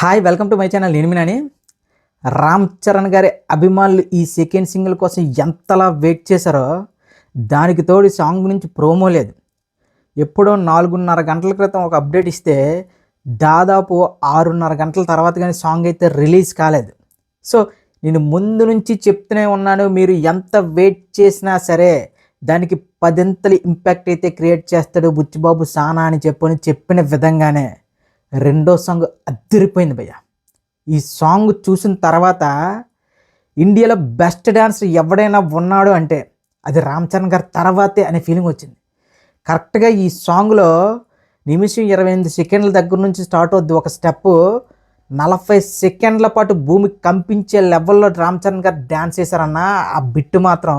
Hi welcome to my channel. నేను మీనాని. రామ్ చరణ్ గారి అభిమానులు ఈ సెకండ్ సింగిల్ కోసం ఎంతలా వెయిట్ చేశారో దానికి తోడు సాంగ్ గురించి ప్రోమో లేదు. ఎప్పుడో 4:30 గంటల క్రితం ఒక అప్డేట్ ఇస్తే దాదాపు 6:30 గంటల తర్వాత కానీ సాంగ్ అయితే రిలీజ్ కాలేదు. సో నేను ముందు నుంచి చెప్తూనే ఉన్నాను, మీరు ఎంత వెయిట్ చేసినా సరే దానికి 10 ఇంపాక్ట్ అయితే క్రియేట్ చేస్తాడు బుచ్చిబాబు సానా అని చెప్పిన విధంగానే రెండో సాంగ్ అదిరిపోయింది భయ్య. ఈ సాంగ్ చూసిన తర్వాత ఇండియాలో బెస్ట్ డాన్సర్ ఎవడైనా ఉన్నాడు అంటే అది రామ్ చరణ్ గారి తర్వాతే అనే ఫీలింగ్ వచ్చింది. కరెక్ట్గా ఈ సాంగ్లో నిమిషం 28 సెకండ్ల దగ్గర నుంచి స్టార్ట్ అవుద్ది ఒక స్టెప్, 40 సెకండ్ల పాటు భూమి కంపించే లెవెల్లో రామ్ చరణ్ గారు డ్యాన్స్ చేశారన్న ఆ బిట్టు మాత్రం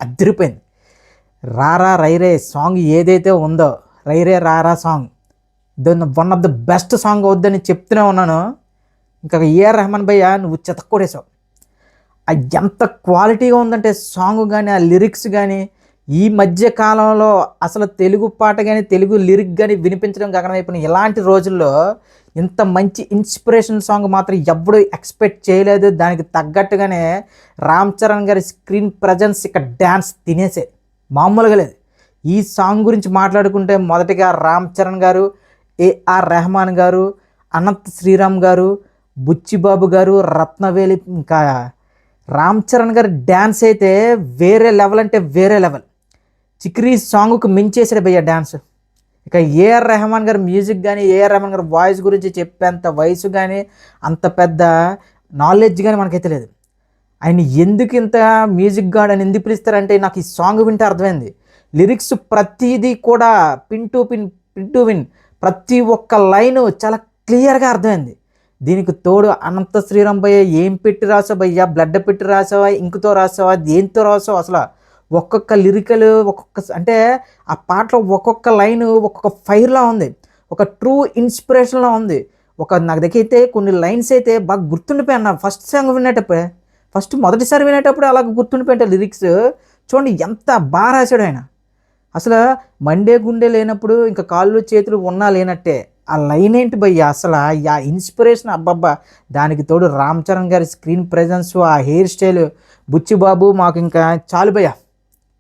అదిరిపోయింది. రారా రైరే సాంగ్ ఏదైతే ఉందో, రైరే రారా song one of the best song అవుద్దని చెప్తూనే ఉన్నాను. ఇంకా ఏఆర్ రెహమాన్ భయ్య నువ్వు చెతక్కొడేసావు. అది ఎంత క్వాలిటీగా ఉందంటే సాంగ్ కానీ ఆ లిరిక్స్ కానీ ఈ మధ్య కాలంలో అసలు తెలుగు పాట కానీ తెలుగు లిరిక్ కానీ వినిపించడం గగనమైపోయిన ఇలాంటి రోజుల్లో ఇంత మంచి ఇన్స్పిరేషన్ సాంగ్ మాత్రం ఎప్పుడూ ఎక్స్పెక్ట్ చేయలేదు. దానికి తగ్గట్టుగానే రామ్ చరణ్ గారి స్క్రీన్ ప్రజెన్స్ ఇక్కడ డ్యాన్స్ తినేసే మామూలుగా లేదు. ఈ సాంగ్ గురించి మాట్లాడుకుంటే మొదటిగా రామ్ చరణ్ గారు, ఏఆర్ రెహమాన్ గారు, అనంత్ శ్రీరామ్ గారు, బుచ్చిబాబు గారు, రత్నవేలి, ఇంకా రామ్ చరణ్ గారి డ్యాన్స్ అయితే వేరే లెవెల్ అంటే వేరే లెవెల్. చిక్రీ సాంగ్కు మించేసాడు భయ్య డ్యాన్స్. ఇక ఏఆర్ రెహమాన్ గారి మ్యూజిక్ కానీ ఏఆర్ రెహమాన్ గారి వాయిస్ గురించి చెప్పేంత వయసు కానీ అంత పెద్ద నాలెడ్జ్ కానీ మనకైతే లేదు. ఆయన ఎందుకు ఇంత మ్యూజిక్ గాడ్ అని ఎందుకు పిలుస్తారంటే నాకు ఈ సాంగ్ వింటే అర్థమైంది. లిరిక్స్ ప్రతిదీ కూడా పిన్ టు విన్ ప్రతి ఒక్క లైను చాలా క్లియర్గా అర్థమైంది. దీనికి తోడు అనంత శ్రీరామ్ భయ్య ఏం పెట్టి రాసావు భయ్య, బ్లడ్ పెట్టి రాసావా, ఇంకుతో రాసావా, దేంతో రాసావు, అసలు ఒక్కొక్క లిరికల్ అంటే ఆ పాటలో ఒక్కొక్క లైను ఒక్కొక్క ఫైర్లా ఉంది, ఒక ట్రూ ఇన్స్పిరేషన్లా ఉంది. నాకు దగ్గర అయితే కొన్ని లైన్స్ అయితే బాగా గుర్తుండిపోయాను. ఫస్ట్ సాంగ్ వినేటప్పుడే, మొదటిసారి వినేటప్పుడు అలా గుర్తుండిపోయాయి లిరిక్స్. చూడండి ఎంత బాగా రాశాడు ఆయన. అసలు మండే గుండె లేనప్పుడు ఇంకా కాళ్ళు చేతులు ఉన్నా లేనట్టే ఆ లైన్ ఏంటి భయ్య, అసలు ఆ ఇన్స్పిరేషన్ అబ్బబ్బా. దానికి తోడు రామ్ చరణ్ గారి స్క్రీన్ ప్రెజెన్స్, ఆ హెయిర్ స్టైల్, బుచ్చిబాబు మాకు ఇంకా చాలు భయ్య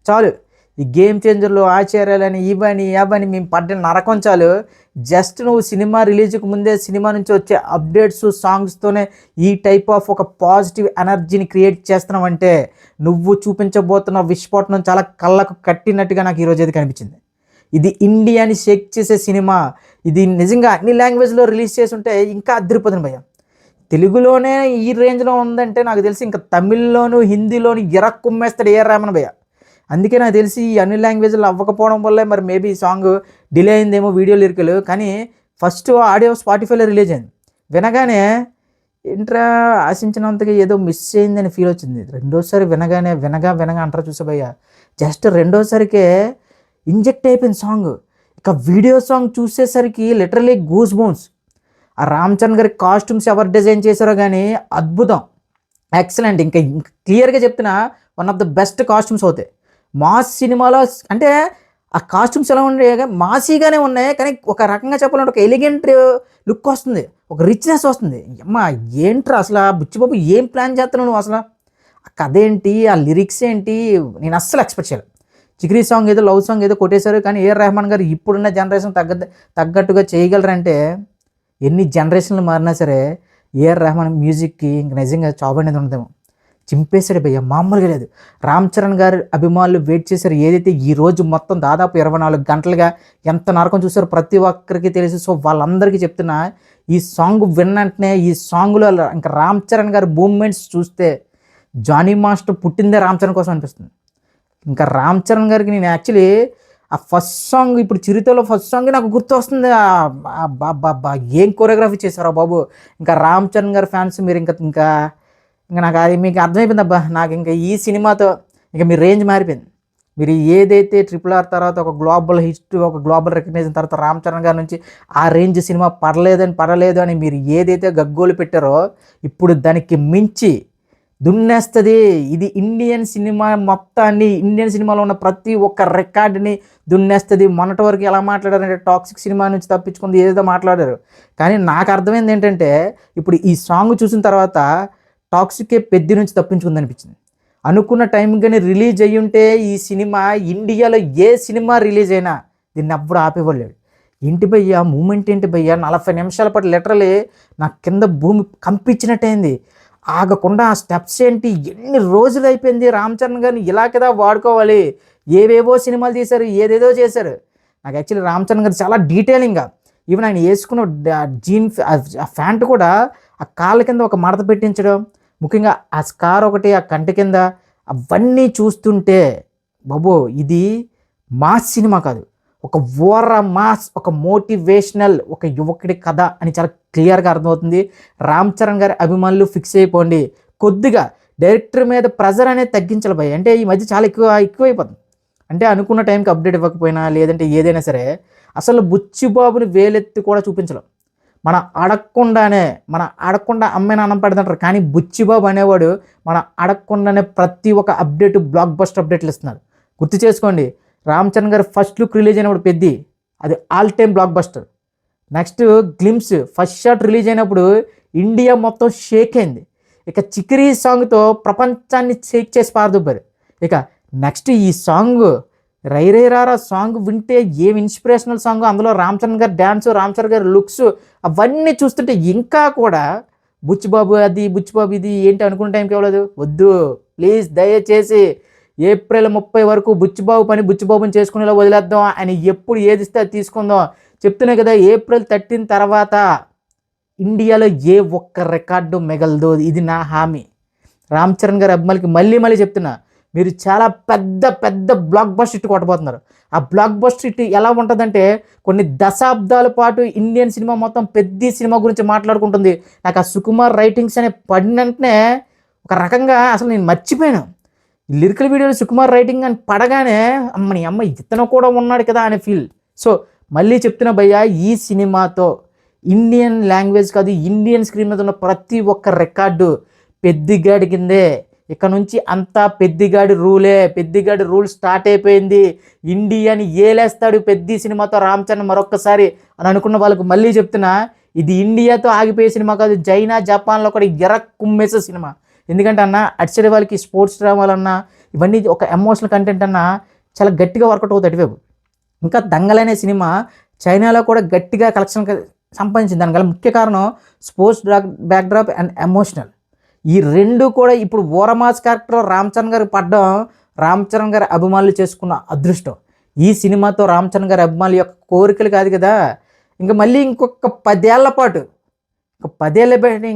చాలు. ఈ గేమ్ చేంజర్లు ఆచార్యాలని ఇవని అవని మేము పడ్డ నరకం చాలు. జస్ట్ నువ్వు సినిమా రిలీజ్కి ముందే సినిమా నుంచి వచ్చే అప్డేట్స్ సాంగ్స్తోనే ఈ టైప్ ఆఫ్ ఒక పాజిటివ్ ఎనర్జీని క్రియేట్ చేస్తున్నావంటే నువ్వు చూపించబోతున్న విస్ఫోటనం చాలా కళ్ళకు కట్టినట్టుగా నాకు ఈరోజు అయితే కనిపించింది. ఇది ఇండియాని షేక్ చేసే సినిమా. ఇది నిజంగా అన్ని లాంగ్వేజ్లో రిలీజ్ చేసి ఉంటే ఇంకా అదిరిపోతుంది భయ్య. తెలుగులోనే ఈ రేంజ్లో ఉందంటే నాకు తెలిసి ఇంకా తమిళ్లోను హిందీలోను కుమ్మేస్తాడు ఏఆర్ రెహమాన్ భయ్య. అందుకే నాకు తెలిసి ఈ అన్ని లాంగ్వేజ్లో అవ్వకపోవడం వల్లే మరి మేబీ ఈ సాంగ్ డిలే అయిందేమో వీడియో లిరికలు. కానీ ఫస్ట్ ఆడియో స్పాటిఫైలో రిలీజ్ అయింది. వినగానే ఏంట్రా ఆశించినంతగా ఏదో మిస్ అయిందని ఫీల్ వచ్చింది. రెండోసారి వినగా అంటారు చూసా భయ్య, జస్ట్ రెండోసారికే ఇంజెక్ట్ అయిపోయింది సాంగ్. ఇక వీడియో సాంగ్ చూసేసరికి లిటరలీ గూస్ బౌన్స్. ఆ రామ్ చరణ్ గారి కాస్ట్యూమ్స్ ఎవరు డిజైన్ చేశారో కానీ అద్భుతం, ఎక్సలెంట్. ఇంకా క్లియర్గా చెప్తున్నా one of the best costumes అవుతాయి మాస్ సినిమాలో. అంటే ఆ కాస్ట్యూమ్స్ ఎలా ఉండే మాసీగానే ఉన్నాయి, కానీ ఒక రకంగా చెప్పాలంటే ఒక ఎలిగెంట్ లుక్ వస్తుంది, ఒక రిచ్నెస్ వస్తుంది. అమ్మా ఏంట్రా అసలు బుచ్చిబాబు ఏం ప్లాన్ చేస్తున్నావు నువ్వు, అసలు ఆ కథ ఏంటి, ఆ లిరిక్స్ ఏంటి, నేను అస్సలు ఎక్స్పెక్ట్ చేయలేదు. చిక్రీ సాంగ్ ఏదో లవ్ సాంగ్ ఏదో కొట్టేశారు, కానీ ఏఆర్ రెహమాన్ గారు ఇప్పుడున్న జనరేషన్ తగ్గట్టుగా చేయగలరంటే ఎన్ని జనరేషన్లు మారినా సరే ఏఆర్ రెహమాన్ మ్యూజిక్కి ఇంక నిజంగా జాబ్ అనేది ఉండదేమో. చింపేశాడు భయ్య, మామూలుగా లేదు. రామ్ చరణ్ గారు అభిమానులు వెయిట్ చేశారు. ఏదైతే ఈ రోజు మొత్తం దాదాపు 24 గంటలుగా ఎంత నరకం చూసారో ప్రతి ఒక్కరికి తెలుసు. సో వాళ్ళందరికీ చెప్తున్నా, ఈ సాంగ్ విన్నంటనే ఈ సాంగ్లో ఇంకా రామ్ చరణ్ గారి మూమెంట్స్ చూస్తే జానీ మాస్టర్ పుట్టిందే రామ్ చరణ్ కోసం అనిపిస్తుంది. ఇంకా రామ్ చరణ్ గారికి నేను యాక్చువల్లీ ఆ ఫస్ట్ సాంగ్, ఇప్పుడు చిరుతలో ఫస్ట్ సాంగ్ నాకు గుర్తు వస్తుంది. బాబా ఏం కొరియోగ్రఫీ చేశారో బాబు. ఇంకా రామ్ చరణ్ గారి ఫ్యాన్స్ మీరు ఇంకా నాకు అది మీకు అర్థమైపోయింది అబ్బా. నాకు ఇంకా ఈ సినిమాతో ఇంకా మీ రేంజ్ మారిపోయింది. మీరు ఏదైతే RRR తర్వాత ఒక గ్లోబల్ హిట్, ఒక గ్లోబల్ రికగ్నైజేషన్ తర్వాత రామ్ చరణ్ గారి నుంచి ఆ రేంజ్ సినిమా పడలేదు అని మీరు ఏదైతే గగ్గోలు పెట్టారో ఇప్పుడు దానికి మించి దున్నేస్తుంది. ఇది ఇండియన్ సినిమా మొత్తాన్ని, ఇండియన్ సినిమాలో ఉన్న ప్రతి ఒక్క రికార్డుని దున్నేస్తుంది. మొన్నటి వరకు ఎలా మాట్లాడారంటే టాక్సిక్ సినిమా నుంచి తప్పించుకుంది ఏదేదో మాట్లాడారు. కానీ నాకు అర్థమైంది ఏంటంటే ఇప్పుడు ఈ సాంగ్ చూసిన తర్వాత టాక్సికే పెద్ది నుంచి తప్పించుకుంది అనిపించింది. అనుకున్న టైం కానీ రిలీజ్ అయ్యి ఉంటే ఈ సినిమా ఇండియాలో ఏ సినిమా రిలీజ్ అయినా దీన్ని ఎవ్వడు ఆపేవాళ్ళేడు. ఏంటి భయ్యా మూమెంట్, ఏంటి భయ్యా 40 నిమిషాల పాటు లిటరలీ నాకు కింద భూమి కంపించినట్టయింది. ఆగకుండా ఆ స్టెప్స్ ఏంటి, ఎన్ని రోజులు అయిపోయింది రామ్ చరణ్ గారిని ఇలా కదా వాడుకోవాలి. ఏవేవో సినిమాలు తీశారు, ఏదేదో చేశారు. నాకు యాక్చువల్లీ రామ్ చరణ్ గారు చాలా డీటెయిలింగ్గా, ఈవెన్ ఆయన వేసుకున్న జీన్ ఆ ప్యాంట్ కూడా ఆ కాళ్ళ కింద ఒక మడత పెట్టించడం, ముఖ్యంగా ఆ స్కార్ ఒకటి ఆ కంటి కింద, అవన్నీ చూస్తుంటే బాబో ఇది మాస్ సినిమా కాదు, ఒక ఓర మాస్, ఒక మోటివేషనల్, ఒక యువకుడి కథ అని చాలా క్లియర్గా అర్థమవుతుంది. రామ్ చరణ్ గారి అభిమానులు ఫిక్స్ అయిపోండి. కొద్దిగా డైరెక్టర్ మీద ప్రెజర్ అనేది తగ్గించాలి భయ్. అంటే ఈ మధ్య చాలా ఎక్కువైపోతుంది. అంటే అనుకున్న టైంకి అప్డేట్ ఇవ్వకపోయినా లేదంటే ఏదైనా సరే అసలు బుచ్చిబాబుని వేలెత్తి కూడా చూపించలేం. మన అడగకుండా అమ్మాయిని అన్నం పెడతాంటారు, కానీ బుచ్చిబాబు అనేవాడు మన అడగకుండానే ప్రతి ఒక్క అప్డేట్, బ్లాక్ బస్టర్ అప్డేట్లు ఇస్తున్నారు. గుర్తు చేసుకోండి, రామ్ చరణ్ గారు ఫస్ట్ లుక్ రిలీజ్ అయినప్పుడు పెద్ది, అది all time block buster. Next glimpse first shot release అయినప్పుడు ఇండియా మొత్తం షేక్ అయింది. ఇక చికిరీ సాంగ్తో ప్రపంచాన్ని షేక్ చేసి పారదొబ్బారు. ఇక నెక్స్ట్ ఈ సాంగ్ రై రై రారా సాంగ్ వింటే ఏం ఇన్స్పిరేషనల్ సాంగ్, అందులో రామ్ చరణ్ గారి డ్యాన్స్, రామ్ చరణ్ గారి లుక్స్, అవన్నీ చూస్తుంటే ఇంకా కూడా బుచ్చిబాబు అది, బుచ్చిబాబు ఇది ఏంటి అనుకున్న టైంకి ఇవ్వలేదు. వద్దు ప్లీజ్, దయచేసి ఏప్రిల్ 30 వరకు బుచ్చిబాబు పని బుచ్చిబాబుని చేసుకునేలా వదిలేద్దాం. ఆయన ఎప్పుడు ఏది ఇస్తే అది తీసుకుందాం. చెప్తున్నాయి కదా, ఏప్రిల్ 13 తర్వాత ఇండియాలో ఏ ఒక్క రికార్డు మిగలదు, ఇది నా హామీ. రామ్ చరణ్ గారి అభిమానులకి మళ్ళీ చెప్తున్నా, మీరు చాలా పెద్ద పెద్ద బ్లాక్ బస్టర్ హిట్ కొట్టబోతున్నారు. ఆ బ్లాక్ బస్టర్ హిట్ ఎలా ఉంటుందంటే కొన్ని దశాబ్దాల పాటు ఇండియన్ సినిమా మొత్తం పెద్ద సినిమా గురించి మాట్లాడుకుంటుంది. నాకు ఆ సుకుమార్ రైటింగ్స్ అనే పడిన వెంటనే ఒక రకంగా అసలు నేను మర్చిపోయాను. లిరికల్ వీడియోలో సుకుమార్ రైటింగ్ అని పడగానే అమ్మ ఇతను కూడా ఉన్నాడు కదా అనే ఫీల్. సో మళ్ళీ చెప్తున్నా భయ్యా, ఈ సినిమాతో ఇండియన్ లాంగ్వేజ్ కాదు, ఇండియన్ స్క్రీన్ మీద ఉన్న ప్రతి ఒక్క రికార్డు పెద్దిగాడి కిందే. ఇక్కడ నుంచి అంతా పెద్దిగాడి రూల్ స్టార్ట్ అయిపోయింది. ఇండియాని ఏలేస్తాడు పెద్ద సినిమాతో రామ్ చరణ్ మరొక్కసారి అని అనుకున్న వాళ్ళకు మళ్ళీ చెప్తున్నా, ఇది ఇండియాతో ఆగిపోయే సినిమా కాదు, చైనా జపాన్లో కూడా కుమ్మేసే సినిమా. ఎందుకంటే అన్న అటు సైడ్ వాళ్ళకి స్పోర్ట్స్ డ్రామాలన్నా ఇవన్నీ ఒక ఎమోషనల్ కంటెంట్ అన్నా చాలా గట్టిగా వర్కౌట్ అవుతుంది అటువైపు. ఇంకా దంగల్ అనే సినిమా చైనాలో కూడా గట్టిగా కలెక్షన్ సంపాదించింది. దానికల్లా ముఖ్య కారణం స్పోర్ట్స్ బ్యాక్డ్రాప్ అండ్ ఎమోషనల్. ఈ రెండు కూడా ఇప్పుడు ఓరమాస్ క్యారెక్టర్ రామ్ చరణ్ గారికి పడ్డం రామ్ చరణ్ గారి అభిమానులు చేసుకున్న అదృష్టం. ఈ సినిమాతో రామ్ చరణ్ గారి అభిమానుల యొక్క కోరికలు కాదు కదా, ఇంకా మళ్ళీ ఇంకొక 10 ఏళ్ల పాటు,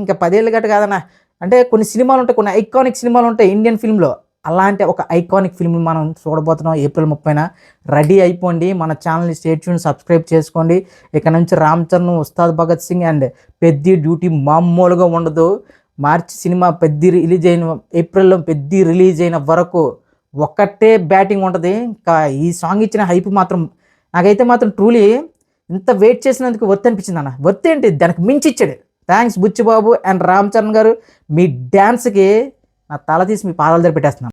ఇంకా 10 ఏళ్ళు గట్ట కాదన్నా, అంటే కొన్ని సినిమాలు ఉంటాయి, కొన్ని ఐకానిక్ సినిమాలు ఉంటాయి ఇండియన్ ఫిల్మ్లో. అలాంటి ఒక ఐకానిక్ ఫిల్మ్ మనం చూడబోతున్నాం ఏప్రిల్ 30న. రెడీ అయిపోండి. మన ఛానల్ని స్టేట్ ట్యూన్ సబ్స్క్రైబ్ చేసుకోండి. ఇక నుంచి రామ్ చరణ్, ఉస్తాద్ భగత్ సింగ్ అండ్ పెద్ది డ్యూటీ మామూలుగా ఉండదు. మార్చి సినిమా ఏప్రిల్లో పెద్ది రిలీజ్ అయిన వరకు ఒక్కటే బ్యాటింగ్ ఉంటుంది. ఇంకా ఈ సాంగ్ ఇచ్చిన హైప్ మాత్రం నాకైతే మాత్రం ట్రూలీ ఇంత వెయిట్ చేసినందుకు వర్త్ అనిపించింది అన్న. వర్త్ ఏంటి, దానికి మించి ఇచ్చాడు. థ్యాంక్స్ బుచ్చిబాబు అండ్ రామ్ చరణ్ గారు. మీ డ్యాన్స్కి నా తల తీసి మీ పాదాల దగ్గర పెట్టేస్తున్నాను.